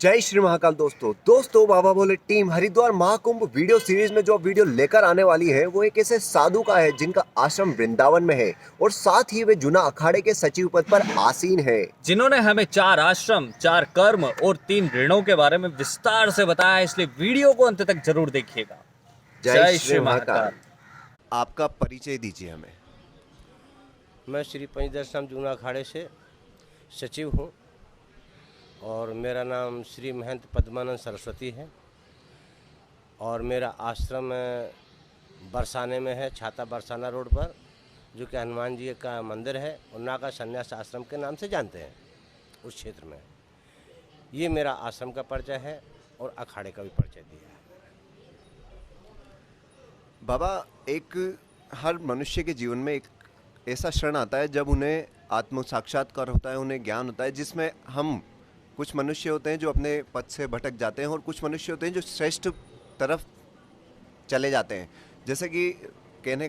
जय श्री महाकाल दोस्तों बाबा बोले team Haridwar Mahakumbh video series में जो वीडियो लेकर आने वाली है वो एक ऐसे साधु का है जिनका आश्रम वृंदावन में है और साथ ही वे जूना अखाड़े के सचिव पद पर आसीन है, जिन्होंने हमें 4 आश्रम, 4 कर्म और 3 ऋणों के बारे में विस्तार से बताया है, इसलिए वीडियो को अंत तक जरूर देखिएगा। जय श्री महाकाल। आपका परिचय दीजिए हमें। मैं श्री पंचदर्शन जूना अखाड़े से सचिव हूँ और मेरा नाम श्री महंत पद्मानंद सरस्वती है और मेरा आश्रम बरसाने में है, छाता बरसाना रोड पर, जो कि हनुमान जी का मंदिर है और नागा संन्यास आश्रम के नाम से जानते हैं उस क्षेत्र में। ये मेरा आश्रम का परिचय है और अखाड़े का भी परिचय दिया है। बाबा, एक हर मनुष्य के जीवन में एक ऐसा क्षण आता है जब उन्हें आत्म साक्षात्कार होता है, उन्हें ज्ञान होता है, जिसमें हम कुछ मनुष्य होते हैं जो अपने पथ से भटक जाते हैं और कुछ मनुष्य होते हैं जो श्रेष्ठ तरफ चले जाते हैं। जैसे कि कहने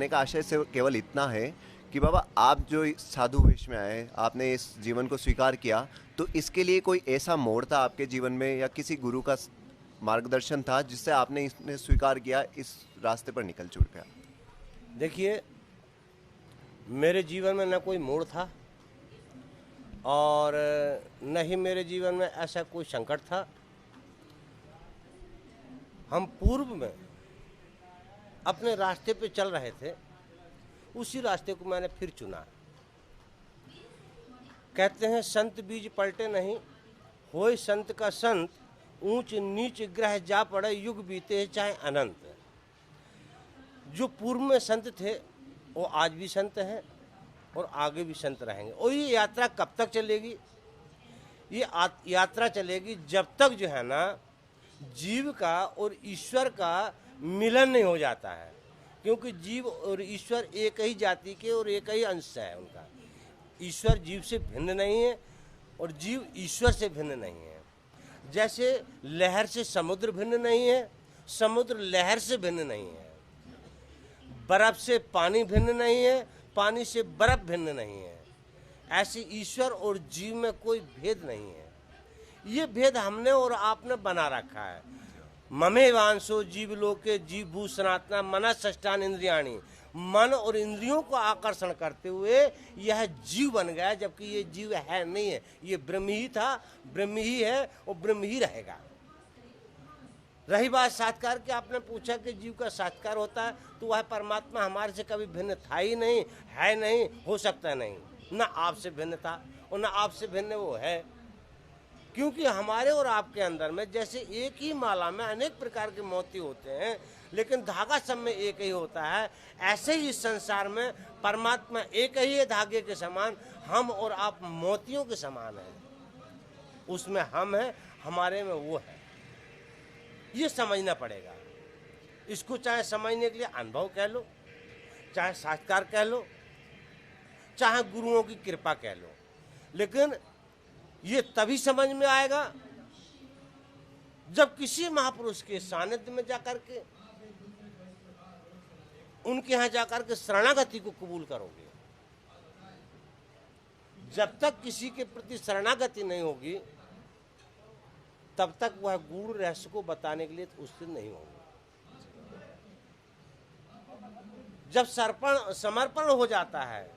का आशय से केवल इतना है कि बाबा, आप जो साधु वेश में आए, आपने इस जीवन को स्वीकार किया, तो इसके लिए कोई ऐसा मोड़ था आपके जीवन में या किसी गुरु का मार्गदर्शन था जिससे आपने इसने स्वीकार किया, इस रास्ते पर निकल चुक गया? देखिए, मेरे जीवन में न कोई मोड़ था और न ही मेरे जीवन में ऐसा कोई संकट था। हम पूर्व में अपने रास्ते पे चल रहे थे, उसी रास्ते को मैंने फिर चुना। कहते हैं संत बीज पलटे नहीं, होए संत का संत, ऊंच नीच ग्रह जा पड़े, युग बीते चाहे अनंत। जो पूर्व में संत थे वो आज भी संत हैं और आगे भी संत रहेंगे। और ये यात्रा कब तक चलेगी? ये यात्रा चलेगी जब तक जो है ना जीव का और ईश्वर का मिलन नहीं हो जाता है, क्योंकि जीव और ईश्वर एक ही जाति के और एक ही अंश है उनका। ईश्वर जीव से भिन्न नहीं है और जीव ईश्वर से भिन्न नहीं है। जैसे लहर से समुद्र भिन्न नहीं है, समुद्र लहर से भिन्न नहीं है, बर्फ से पानी भिन्न नहीं है, पानी से बर्फ भिन्न नहीं है। ऐसे ईश्वर और जीव में कोई भेद नहीं है। ये भेद हमने और आपने बना रखा है। ममे वांसो जीव लोके जीव भू सनातना मना षष्ठान इंद्रियाणी। मन और इंद्रियों को आकर्षण करते हुए यह जीव बन गया, जबकि ये जीव है नहीं है। ये ब्रह्म ही था, ब्रह्म ही है और ब्रह्म ही रहेगा। रही बात साक्षात्कार की, आपने पूछा कि जीव का साक्षात्कार होता है, तो वह परमात्मा हमारे से कभी भिन्न था ही नहीं, है नहीं, हो सकता नहीं। ना आपसे भिन्न था और ना आपसे भिन्न वो है, क्योंकि हमारे और आपके अंदर में जैसे एक ही माला में अनेक प्रकार के मोती होते हैं, लेकिन धागा सब में एक ही होता है, ऐसे ही इस संसार में परमात्मा एक ही है, धागे के समान। हम और आप मोतियों के समान हैं। उसमें हम हैं, हमारे में वो है। ये समझना पड़ेगा। इसको चाहे समझने के लिए अनुभव कह लो, चाहे साक्षात्कार कह लो, चाहे गुरुओं की कृपा कह लो, लेकिन ये तभी समझ में आएगा जब किसी महापुरुष के सानिध्य में जाकर के, उनके यहाँ जाकर के शरणागति को कबूल करोगे। जब तक किसी के प्रति शरणागति नहीं होगी, तब तक वह गूढ़ रहस्य को बताने के लिए उत्सुक नहीं होंगे। जब समर्पण हो जाता है,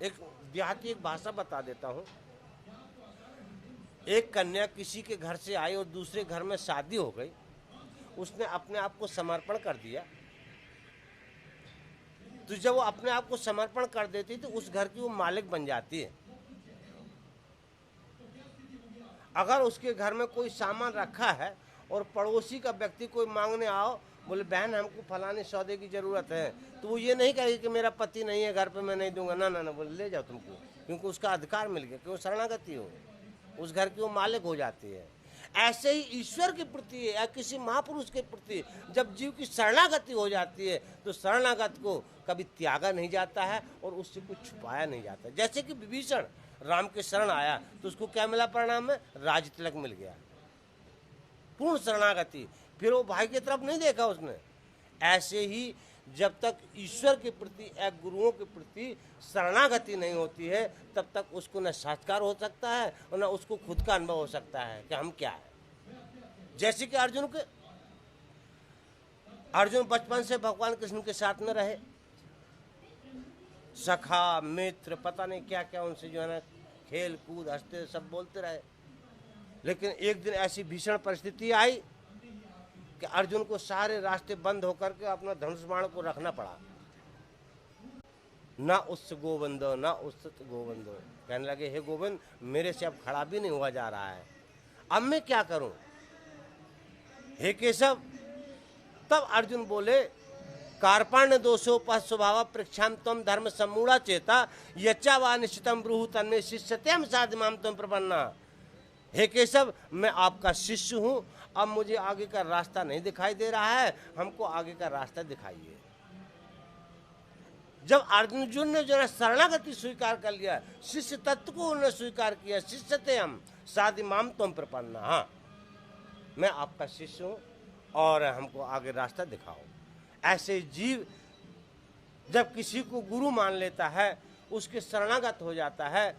एक देहाती एक भाषा बता देता हूं। एक कन्या किसी के घर से आई और दूसरे घर में शादी हो गई, उसने अपने आप को समर्पण कर दिया। तो जब वो अपने आप को समर्पण कर देती तो उस घर की वो मालिक बन जाती है। अगर उसके घर में कोई सामान रखा है और पड़ोसी का व्यक्ति कोई मांगने आओ, बोले बहन हमको फलाने सौदे की ज़रूरत है, तो वो ये नहीं कहेगी कि मेरा पति नहीं है घर पे, मैं नहीं दूंगा। ना ना ना, बोले ले जाओ तुमको, क्योंकि उसका अधिकार मिल गया, क्योंकि शरणागति हो, उस घर की वो मालिक हो जाती है। ऐसे ही ईश्वर के प्रति या किसी महापुरुष के प्रति जब जीव की शरणागति हो जाती है, तो शरणागत को कभी त्यागा नहीं जाता है और उससे कुछ छुपाया नहीं जाता। जैसे कि विभीषण राम के शरण आया तो उसको क्या मिला परिणाम में? राज तिलक मिल गया, पूर्ण शरणागति। फिर वो भाई की तरफ नहीं देखा उसने। ऐसे ही जब तक ईश्वर के प्रति या गुरुओं के प्रति शरणागति नहीं होती है तब तक उसको न साक्षात्कार हो सकता है और न उसको खुद का अनुभव हो सकता है कि हम क्या है। जैसे कि अर्जुन बचपन से भगवान कृष्ण के साथ में रहे, सखा मित्र पता नहीं क्या क्या उनसे जो है ना खेल कूद हंसते सब बोलते रहे। लेकिन एक दिन ऐसी भीषण परिस्थिति आई कि अर्जुन को सारे रास्ते बंद होकर के अपना धनुष बाण को रखना पड़ा। ना उस गोविंदो ना उस गोविंदो, कहने लगे हे गोविंद मेरे से अब खड़ा भी नहीं हुआ जा रहा है, अब मैं क्या करूं हे केशव। तब अर्जुन बोले कार्पण्य दोषोपह स्वभाव पृक्षाम तम धर्म सम्मूढ़ा चेता यच्चा वा निश्चितम ब्रूहु तन्मे शिष्यतेम साधमाम तुम प्रपन्ना। हे केशव मैं आपका शिष्य हूं, अब मुझे आगे का रास्ता नहीं दिखाई दे रहा है, हमको आगे का रास्ता दिखाइए। जब अर्जुन ने जो है शरणागति स्वीकार कर लिया, शिष्य तत्व को उन्होंने स्वीकार किया, शिष्यते हम साधिमाम तुम प्रपन्ना, हाँ मैं आपका शिष्य हूं और हमको आगे रास्ता दिखाओ। ऐसे जीव जब किसी को गुरु मान लेता है, उसके शरणागत हो जाता है,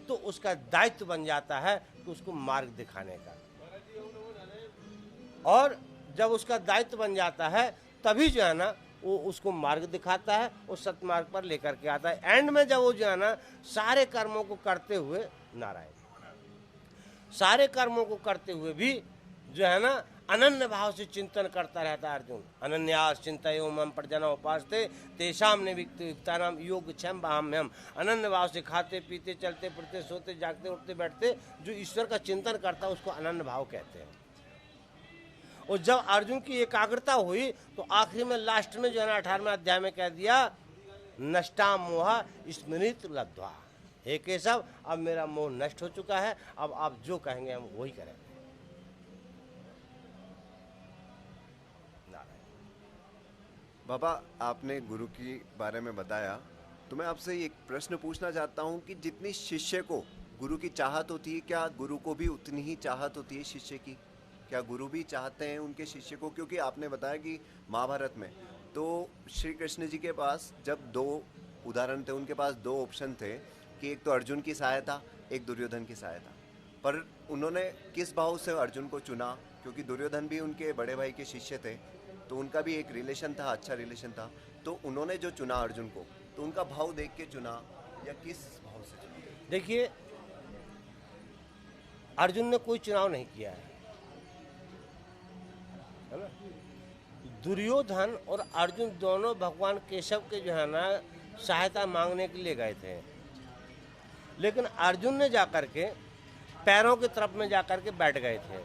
तो उसका दायित्व बन जाता है कि उसको मार्ग दिखाने का। और जब उसका दायित्व बन जाता है तभी जो है ना वो उसको मार्ग दिखाता है, उस सतमार्ग पर लेकर के आता है। एंड में जब वो जो है ना सारे कर्मों को करते हुए नारायण सारे कर्मों को करते हुए भी जो है ना अनन्य भाव से चिंतन करता रहता है अर्जुन। अनन्यास चिंतयो मम प्रजना उपासते तेषाम निविक्तानाम योग क्षम बाह्यम। अनन्य भाव से खाते पीते चलते फिरते सोते जागते उठते बैठते जो ईश्वर का चिंतन करता है उसको अनन्य भाव कहते हैं। और जब अर्जुन की एकाग्रता हुई तो आखिरी में लास्ट में जो है ना 18वें अध्याय में कह दिया नष्टा मोह स्मृत लब्ध्वा। हे केशव अब मेरा मोह नष्ट हो चुका है, अब आप जो कहेंगे हम वही करेंगे। बाबा आपने गुरु की बारे में बताया, तो मैं आपसे एक प्रश्न पूछना चाहता हूँ कि जितनी शिष्य को गुरु की चाहत होती है, क्या गुरु को भी उतनी ही चाहत होती है शिष्य की? क्या गुरु भी चाहते हैं उनके शिष्य को? क्योंकि आपने बताया कि महाभारत में तो श्री कृष्ण जी के पास जब दो उदाहरण थे, उनके पास दो ऑप्शन थे कि एक तो अर्जुन की सहायता, एक दुर्योधन की सहायता, पर उन्होंने किस भाव से अर्जुन को चुना? क्योंकि दुर्योधन भी उनके बड़े भाई के शिष्य थे, तो उनका भी एक रिलेशन था, अच्छा रिलेशन था, तो उन्होंने जो चुना अर्जुन को, तो उनका भाव देख के चुना या किस भाव से चुना? देखिए अर्जुन ने कोई चुनाव नहीं किया है ना। दुर्योधन और अर्जुन दोनों भगवान केशव के जो है ना सहायता मांगने के लिए गए थे, लेकिन अर्जुन ने जाकर के पैरों की तरफ में जाकर के बैठ गए थे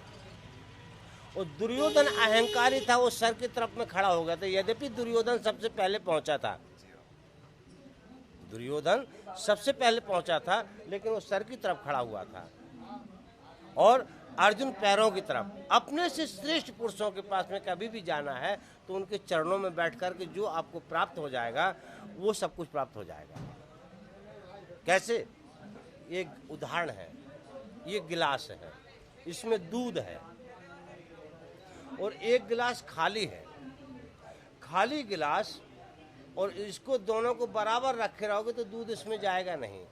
और दुर्योधन अहंकारी था, वो सर की तरफ में खड़ा हो गया था। यद्यपि दुर्योधन सबसे पहले पहुंचा था, दुर्योधन सबसे पहले पहुंचा था, लेकिन वो सर की तरफ खड़ा हुआ था और अर्जुन पैरों की तरफ। अपने से श्रेष्ठ पुरुषों के पास में कभी भी जाना है तो उनके चरणों में बैठ कर के जो आपको प्राप्त हो जाएगा वो सब कुछ प्राप्त हो जाएगा। कैसे? एक उदाहरण है, ये गिलास है, इसमें दूध है और एक गिलास खाली है। खाली गिलास और इसको दोनों को बराबर रखे रहोगे तो दूध इसमें जाएगा नहीं।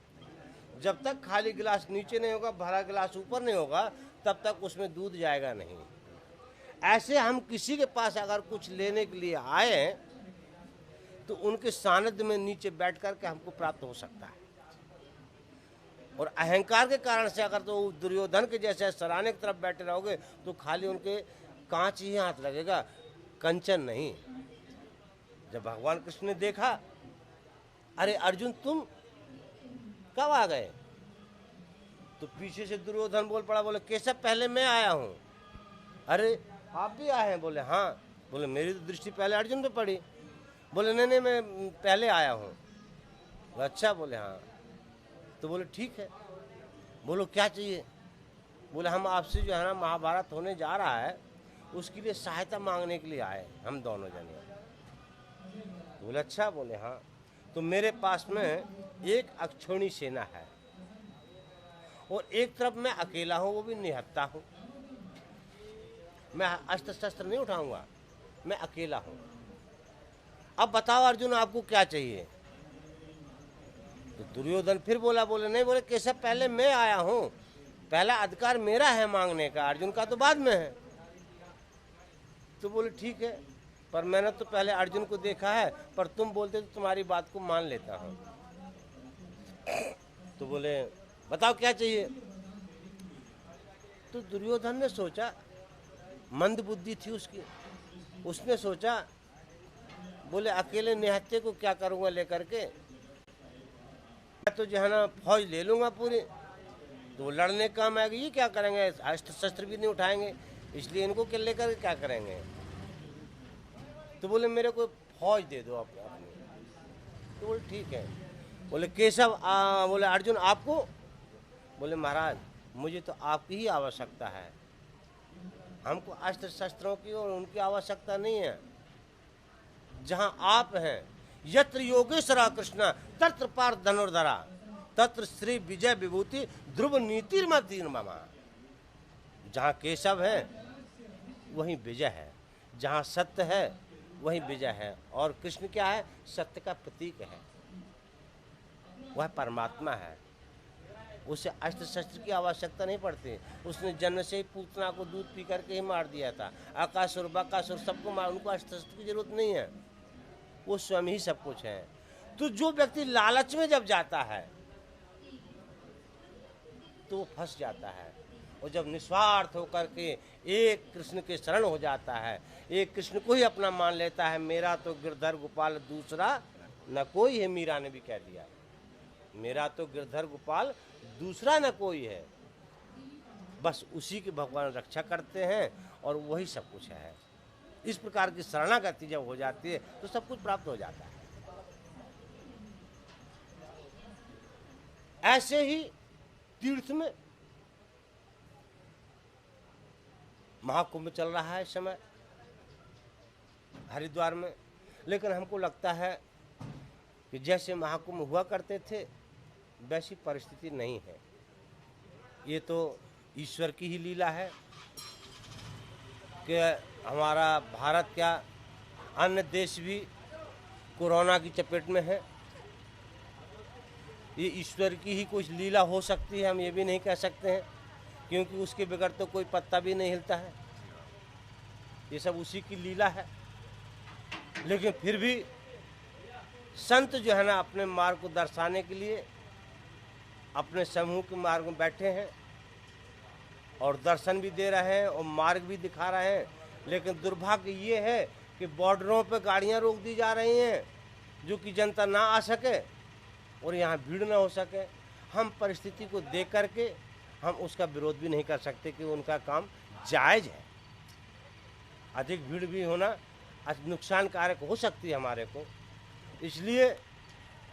जब तक खाली गिलास नीचे नहीं होगा, भरा गिलास ऊपर नहीं होगा, तब तक उसमें दूध जाएगा नहीं। ऐसे हम किसी के पास अगर कुछ लेने के लिए आए तो उनके सानिध्य में नीचे बैठ कर के हमको प्राप्त हो सकता है। और अहंकार के कारण से अगर तो दुर्योधन के जैसे सराहने की तरफ बैठे रहोगे तो खाली उनके कांच ही हाथ लगेगा, कंचन नहीं। जब भगवान कृष्ण ने देखा, अरे अर्जुन तुम कब आ गए, तो पीछे से दुर्योधन बोल पड़ा, बोले केशव पहले मैं आया हूँ। अरे आप भी आए हैं? बोले हाँ। बोले मेरी तो दृष्टि पहले अर्जुन पे पड़ी। बोले नहीं मैं पहले आया हूँ। बोले अच्छा। बोले हाँ। तो बोले ठीक है। बोलो क्या चाहिए? बोले हम आपसे जो है ना महाभारत होने जा रहा है उसके लिए सहायता मांगने के लिए आए हम दोनों जने। बोले अच्छा। बोले हाँ। तो मेरे पास में एक अक्षौणी सेना है और एक तरफ मैं अकेला हूँ, वो भी निहत्ता हूँ। मैं अस्त्र शस्त्र नहीं उठाऊंगा, मैं अकेला हूँ। अब बताओ अर्जुन आपको क्या चाहिए? तो दुर्योधन फिर बोले नहीं, बोले केशव पहले मैं आया हूँ, पहला अधिकार मेरा है मांगने का, अर्जुन का तो बाद में है। तो बोले ठीक है, पर मैंने तो पहले अर्जुन को देखा है, पर तुम बोलते तो तुम्हारी बात को मान लेता हूँ। तो बोले बताओ क्या चाहिए? तो दुर्योधन ने सोचा, मंद बुद्धि थी उसकी, उसने सोचा, बोले अकेले निहत्थे को क्या करूँगा लेकर के, मैं तो जो है ना फौज ले लूँगा पूरी, तो लड़ने का काम आएगी, ये क्या करेंगे, अस्त्र शस्त्र भी नहीं उठाएंगे, इसलिए इनको के लेकर क्या करेंगे? तो बोले मेरे को फौज दे दो अपने। तो बोले ठीक है। बोले केशव बोले अर्जुन आपको? बोले महाराज मुझे तो आपकी ही आवश्यकता है, हमको अस्त्र शस्त्रों की और उनकी आवश्यकता नहीं है। जहाँ आप हैं, यत्र योगेश्वर कृष्ण तत्र पार धनुर्धरा तत्र श्री विजय विभूति ध्रुव नीतिर्मतीर्ममा। जहाँ केशव है वहीं विजय है, जहाँ सत्य है वहीं विजय है, और कृष्ण क्या है? सत्य का प्रतीक है, वह परमात्मा है, उसे अस्त्र शस्त्र की आवश्यकता नहीं पड़ती। उसने जन्म से ही पूतना को दूध पी करके ही मार दिया था, आकासुर बकासुर सबको मार, उनको अस्त्र शस्त्र की जरूरत नहीं है, वो स्वयं ही सब कुछ है। तो जो व्यक्ति लालच में जब जाता है तो वो फंस जाता है, और जब निस्वार्थ होकर के एक कृष्ण के शरण हो जाता है, एक कृष्ण को ही अपना मान लेता है, मेरा तो गिरधर गोपाल दूसरा न कोई है, मीरा ने भी कह दिया, मेरा तो गिरधर गोपाल दूसरा न कोई है, बस उसी की भगवान रक्षा करते हैं और वही सब कुछ है। इस प्रकार की शरणागति जब हो जाती है तो सब कुछ प्राप्त हो जाता है। ऐसे ही तीर्थ में महाकुंभ चल रहा है इस समय हरिद्वार में, लेकिन हमको लगता है कि जैसे महाकुंभ हुआ करते थे वैसी परिस्थिति नहीं है। ये तो ईश्वर की ही लीला है कि हमारा भारत क्या अन्य देश भी कोरोना की चपेट में है। ये ईश्वर की ही कुछ लीला हो सकती है, हम ये भी नहीं कह सकते हैं, क्योंकि उसके बगैर तो कोई पत्ता भी नहीं हिलता है, ये सब उसी की लीला है। लेकिन फिर भी संत जो है ना अपने मार्ग को दर्शाने के लिए अपने समूह के मार्ग में बैठे हैं और दर्शन भी दे रहे हैं और मार्ग भी दिखा रहे हैं। लेकिन दुर्भाग्य ये है कि बॉर्डरों पर गाड़ियां रोक दी जा रही हैं जो कि जनता ना आ सके और यहाँ भीड़ ना हो सके। हम परिस्थिति को देख करके हम उसका विरोध भी नहीं कर सकते कि उनका काम जायज़ है। अधिक भीड़ भी होना नुकसानकारक हो सकती है हमारे को, इसलिए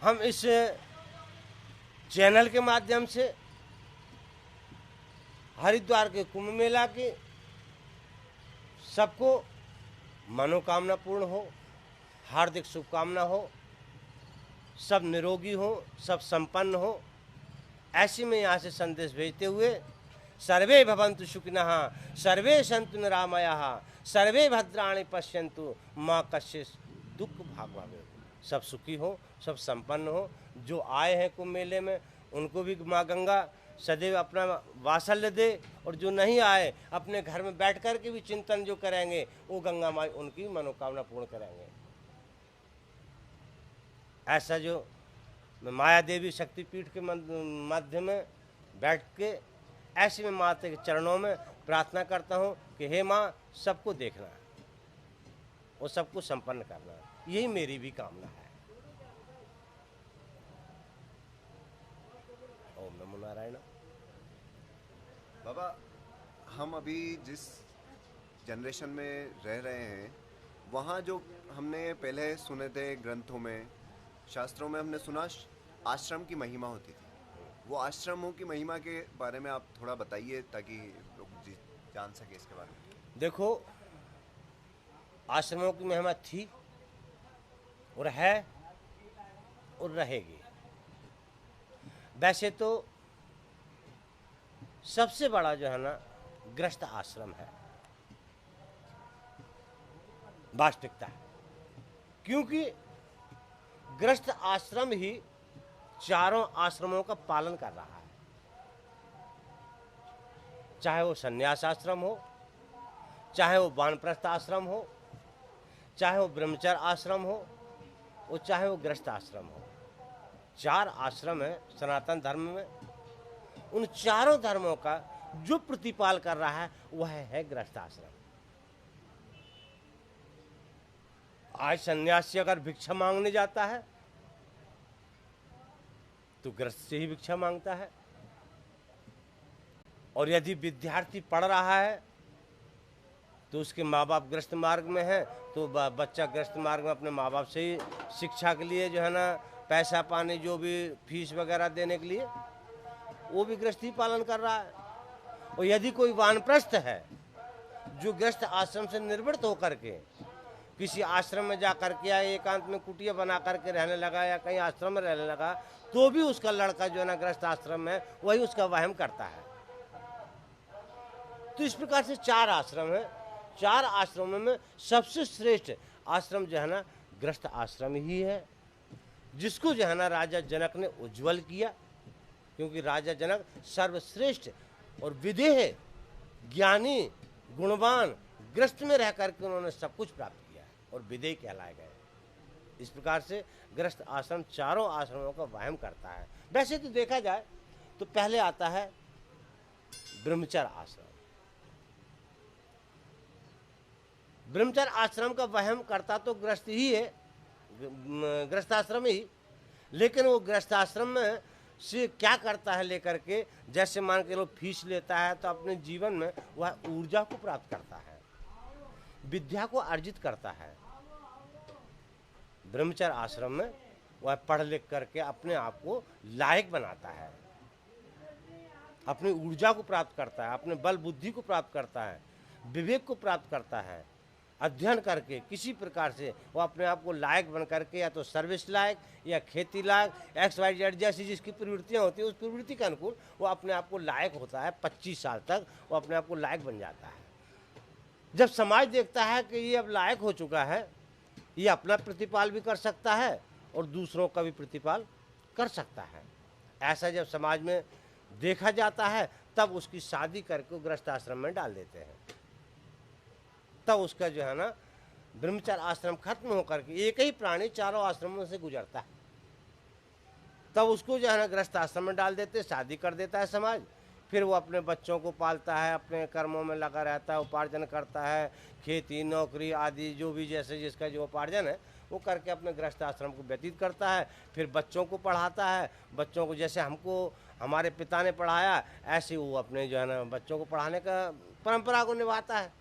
हम इस चैनल के माध्यम से हरिद्वार के कुंभ मेला की सबको मनोकामना पूर्ण हो, हार्दिक शुभकामना हो, सब निरोगी हो, सब संपन्न हो, ऐसी में यहाँ से संदेश भेजते हुए सर्वे भवन्तु सुखिनः सर्वे सन्तु निरामयाः सर्वे भद्राणि पश्यन्तु माँ कश्चित् दुख भाग भवेत्। सब सुखी हो, सब संपन्न हो। जो आए हैं कुंभ मेले में उनको भी माँ गंगा सदैव अपना वात्सल्य दे, और जो नहीं आए अपने घर में बैठ कर के भी चिंतन जो करेंगे वो गंगा माई उनकी मनोकामना पूर्ण करेंगे। ऐसा जो मैं माया देवी शक्तिपीठ के माध्यम में बैठ के ऐसे में माता के चरणों में प्रार्थना करता हूँ कि हे माँ सबको देखना और सबको संपन्न करना, यही मेरी भी कामना है। ओम नमो नारायण। बाबा, हम अभी जिस जनरेशन में रह रहे हैं वहाँ जो हमने पहले सुने थे ग्रंथों में, शास्त्रों में हमने सुना आश्रम की महिमा होती थी। वो आश्रमों की महिमा के बारे में आप थोड़ा बताइए ताकि लोग जान सके इसके बारे में। देखो, आश्रमों की महिमा थी और है और रहेगी। वैसे तो सबसे बड़ा जो है ना गृहस्थ आश्रम है, वास्तविकता है। क्योंकि गृहस्थ आश्रम ही चारों आश्रमों का पालन कर रहा है, चाहे वो संन्यास आश्रम हो, चाहे वो वानप्रस्थ आश्रम हो, चाहे वो ब्रह्मचर्य आश्रम हो, और चाहे वो गृहस्थ आश्रम हो। 4 आश्रम है सनातन धर्म में। उन चारों धर्मों का जो प्रतिपाल कर रहा है वह है गृहस्थ आश्रम। आज सन्यासी अगर भिक्षा मांगने जाता है तो गृहस्थ से ही भिक्षा मांगता है, और यदि विद्यार्थी पढ़ रहा है तो उसके माँ बाप गृहस्थ मार्ग में है तो बच्चा गृहस्थ मार्ग में अपने माँ बाप से ही शिक्षा के लिए जो है ना पैसा पानी, जो भी फीस वगैरह देने के लिए वो भी गृहस्थी पालन कर रहा है। और यदि कोई वानप्रस्थ है जो गृहस्थ आश्रम से निर्वृत्त होकर के किसी आश्रम में जा करके या एकांत में कुटिया बना करके रहने लगा या कहीं आश्रम में रहने लगा, तो भी उसका लड़का जो है ना गृहस्थ आश्रम में वही उसका वहम करता है। तो इस प्रकार से 4 आश्रम है। 4 आश्रमों में सबसे श्रेष्ठ आश्रम जो है ना गृहस्थ आश्रम ही है, जिसको जो है ना राजा जनक ने उज्जवल किया। क्योंकि राजा जनक सर्वश्रेष्ठ और विदेह ज्ञानी गुणवान गृहस्थ में रह करके उन्होंने सब कुछ प्राप्त किया है और विदेह कहलाए गए। इस प्रकार से गृहस्थ आश्रम चारों आश्रमों का वहम करता है। वैसे तो देखा जाए तो पहले आता है ब्रह्मचर्य आश्रम। ब्रह्मचर्य आश्रम का वहम करता तो गृहस्थ ही है, गृहस्थ आश्रम ही। लेकिन वो गृहस्थ आश्रम में से क्या करता है लेकर के, जैसे मान के लो फीस लेता है तो अपने जीवन में वह ऊर्जा को प्राप्त करता है, विद्या को अर्जित करता है। ब्रह्मचर्य आश्रम में वह पढ़ लिख करके अपने आप को लायक बनाता है, अपनी ऊर्जा को प्राप्त करता है, अपने बल बुद्धि को प्राप्त करता है, विवेक को प्राप्त करता है। अध्ययन करके किसी प्रकार से वो अपने आप को लायक बन करके या तो सर्विस लायक या खेती लायक XYZ जैसी जिसकी प्रवृत्तियाँ होती है उस प्रवृत्ति के अनुकूल वो अपने आप को लायक होता है। 25 साल तक वो अपने आप को लायक बन जाता है। जब समाज देखता है कि ये अब लायक हो चुका है, ये अपना प्रतिपाल भी कर सकता है और दूसरों का भी प्रतिपाल कर सकता है, ऐसा जब समाज में देखा जाता है तब उसकी शादी करके गृहस्थ आश्रम में डाल देते हैं। तब उसका जो है ना ब्रह्मचर्य आश्रम खत्म होकर के एक ही प्राणी चारों आश्रमों से गुजरता है, तब उसको जो है ना गृहस्थ आश्रम में डाल देते, शादी कर देता है समाज। फिर वो अपने बच्चों को पालता है, अपने कर्मों में लगा रहता है, उपार्जन करता है, खेती नौकरी आदि जो भी जैसे जिसका जो उपार्जन है वो करके अपने गृहस्थ आश्रम को व्यतीत करता है। फिर बच्चों को पढ़ाता है, बच्चों को जैसे हमको हमारे पिता ने पढ़ाया ऐसे वो अपने जो है ना बच्चों को पढ़ाने का परंपरा को निभाता है।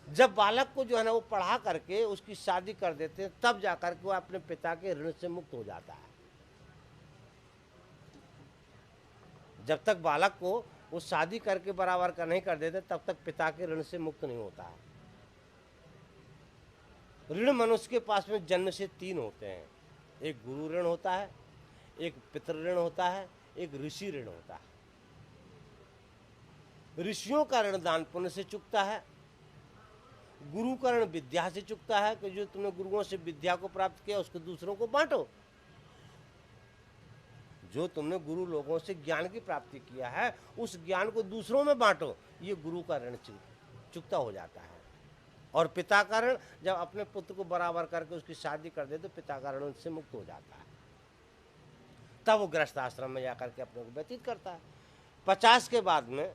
जब बालक को जो है ना वो पढ़ा करके उसकी शादी कर देते हैं तब जाकर के वो अपने पिता के ऋण से मुक्त हो जाता है। जब तक बालक को वो शादी करके बराबर का नहीं कर देते तब तक पिता के ऋण से मुक्त नहीं होता है। ऋण मनुष्य के पास में जन्म से 3 होते हैं, एक गुरु ऋण होता है, एक पितृ ऋण होता है, एक ऋषि ऋण होता है। ऋषियों का ऋण दान पुण्य से चुकता है, गुरु का ऋण विद्या से चुकता है कि जो तुमने गुरुओं से विद्या को प्राप्त किया उसको दूसरों को बांटो। जो तुमने गुरु लोगों से ज्ञान की प्राप्ति किया है उस ज्ञान को दूसरों में बांटो, ये गुरु का ऋण चुकता हो जाता है। और पिता का ऋण जब अपने पुत्र को बराबर करके उसकी शादी कर दे तो पिता का ऋण उनसे मुक्त हो जाता है। तब वो गृहस्थ आश्रम में जाकर के अपने को व्यतीत करता है। 50 के बाद में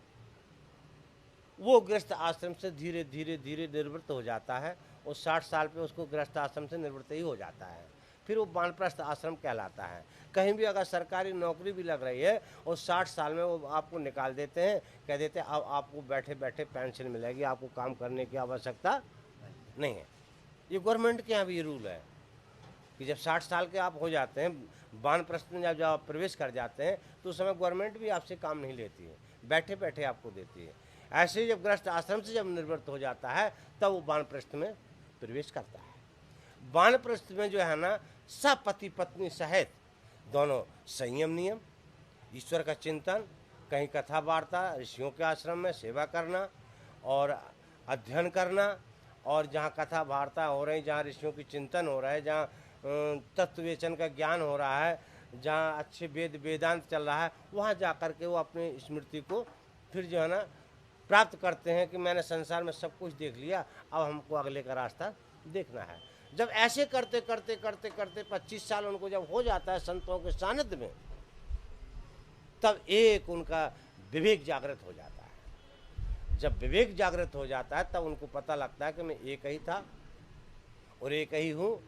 वो गृहस्थ आश्रम से धीरे धीरे धीरे निवृत्त हो जाता है और 60 साल पे उसको गृहस्थ आश्रम से निवृत्त ही हो जाता है। फिर वो वानप्रस्थ आश्रम कहलाता है। कहीं भी अगर सरकारी नौकरी भी लग रही है और 60 साल में वो आपको निकाल देते हैं, कह देते हैं अब आपको बैठे बैठे पेंशन मिलेगी, आपको काम करने की आवश्यकता नहीं है। ये गवर्नमेंट के यहाँ भी ये रूल है कि जब 60 साल के आप हो जाते हैं, वानप्रस्थ में जब आप प्रवेश कर जाते हैं तो उस समय गवर्नमेंट भी आपसे काम नहीं लेती है, बैठे बैठे आपको देती है। ऐसे ही जब गृहस्थ आश्रम से जब निवृत्त हो जाता है तब वो वानप्रस्थ में प्रवेश करता है। वानप्रस्थ में जो है ना सब पति पत्नी सहित दोनों संयम नियम, ईश्वर का चिंतन, कहीं कथा वार्ता, ऋषियों के आश्रम में सेवा करना और अध्ययन करना और जहाँ कथा वार्ता हो रही, जहाँ ऋषियों की चिंतन हो रहा है, जहाँ तत्ववेचन का ज्ञान हो रहा है, जहाँ अच्छे वेदांत चल रहा है, वहाँ जा कर के वो अपनी स्मृति को फिर जो है ना प्राप्त करते हैं कि मैंने संसार में सब कुछ देख लिया, अब हमको अगले का रास्ता देखना है। जब ऐसे करते करते करते करते 25 साल उनको जब हो जाता है संतों के सानिध्य में, तब एक उनका विवेक जागृत हो जाता है। जब विवेक जागृत हो जाता है तब उनको पता लगता है कि मैं एक ही था और एक ही हूँ।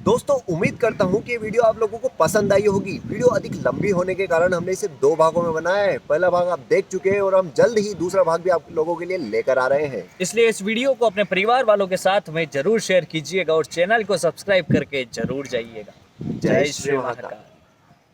दोस्तों, उम्मीद करता हूँ कि ये वीडियो आप लोगों को पसंद आई होगी। वीडियो अधिक लंबी होने के कारण हमने इसे 2 भागों में बनाया है। पहला भाग आप देख चुके हैं और हम जल्द ही दूसरा भाग भी आप लोगों के लिए लेकर आ रहे हैं। इसलिए इस वीडियो को अपने परिवार वालों के साथ में जरूर शेयर कीजिएगा और चैनल को सब्सक्राइब करके जरूर जाइएगा। जय श्री महाकाल।